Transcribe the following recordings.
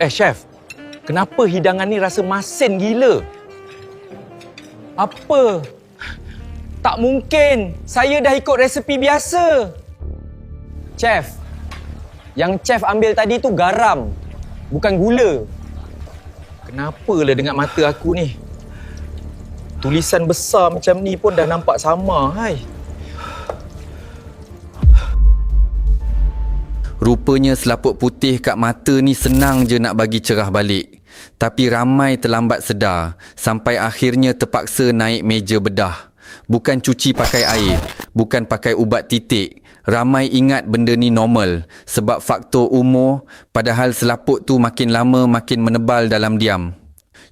Chef, kenapa hidangan ni rasa masin gila? Apa? Tak mungkin. Saya dah ikut resepi biasa. Chef, yang chef ambil tadi tu garam, bukan gula. Kenapalah dengan mata aku ni? Tulisan besar macam ni pun dah nampak sama, hai. Rupanya selaput putih kat mata ni senang je nak bagi cerah balik. Tapi ramai terlambat sedar sampai akhirnya terpaksa naik meja bedah. Bukan cuci pakai air, bukan pakai ubat titik. Ramai ingat benda ni normal sebab faktor umur, padahal selaput tu makin lama makin menebal dalam diam.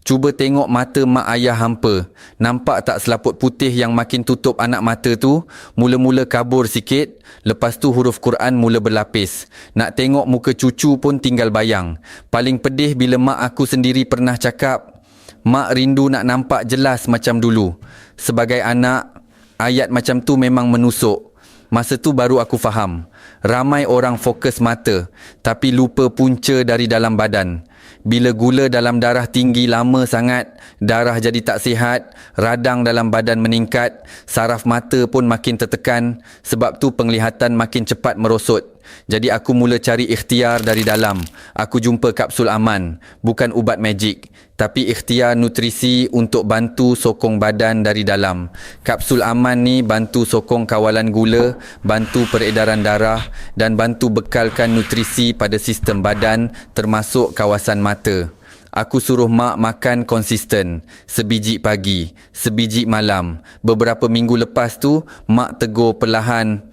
Cuba tengok mata mak ayah hampa. Nampak tak selaput putih yang makin tutup anak mata tu? Mula-mula kabur sikit, lepas tu huruf Quran mula berlapis. Nak tengok muka cucu pun tinggal bayang. Paling pedih bila mak aku sendiri pernah cakap, mak rindu nak nampak jelas macam dulu. Sebagai anak, ayat macam tu memang menusuk. Masa tu baru aku faham. Ramai orang fokus mata, tapi lupa punca dari dalam badan. Bila gula dalam darah tinggi lama sangat, darah jadi tak sihat, radang dalam badan meningkat, saraf mata pun makin tertekan, sebab tu penglihatan makin cepat merosot. Jadi aku mula cari ikhtiar dari dalam. Aku jumpa kapsul aman, bukan ubat magic, tapi ikhtiar nutrisi untuk bantu sokong badan dari dalam. Kapsul aman ni bantu sokong kawalan gula, bantu peredaran darah dan bantu bekalkan nutrisi pada sistem badan termasuk kawasan mata. Aku suruh mak makan konsisten, sebiji pagi, sebiji malam. Beberapa minggu lepas tu, mak tegur perlahan,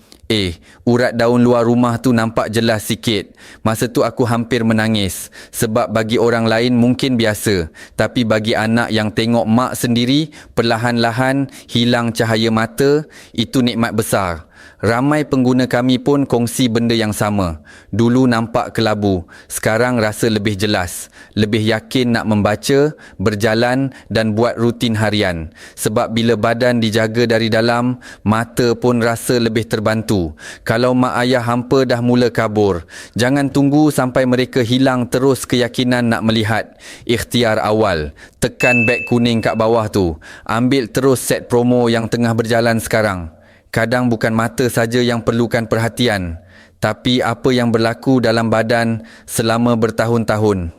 urat daun luar rumah tu nampak jelas sikit. Masa tu aku hampir menangis. Sebab bagi orang lain mungkin biasa. Tapi bagi anak yang tengok mak sendiri perlahan-lahan hilang cahaya mata, itu nikmat besar. Ramai pengguna kami pun kongsi benda yang sama. Dulu nampak kelabu, sekarang rasa lebih jelas. Lebih yakin nak membaca, berjalan dan buat rutin harian. Sebab bila badan dijaga dari dalam, mata pun rasa lebih terbantu. Kalau mak ayah hampa dah mula kabur, jangan tunggu sampai mereka hilang terus keyakinan nak melihat. Ikhtiar awal, tekan beg kuning kat bawah tu. Ambil terus set promo yang tengah berjalan sekarang. Kadang bukan mata saja yang perlukan perhatian, tapi apa yang berlaku dalam badan selama bertahun-tahun.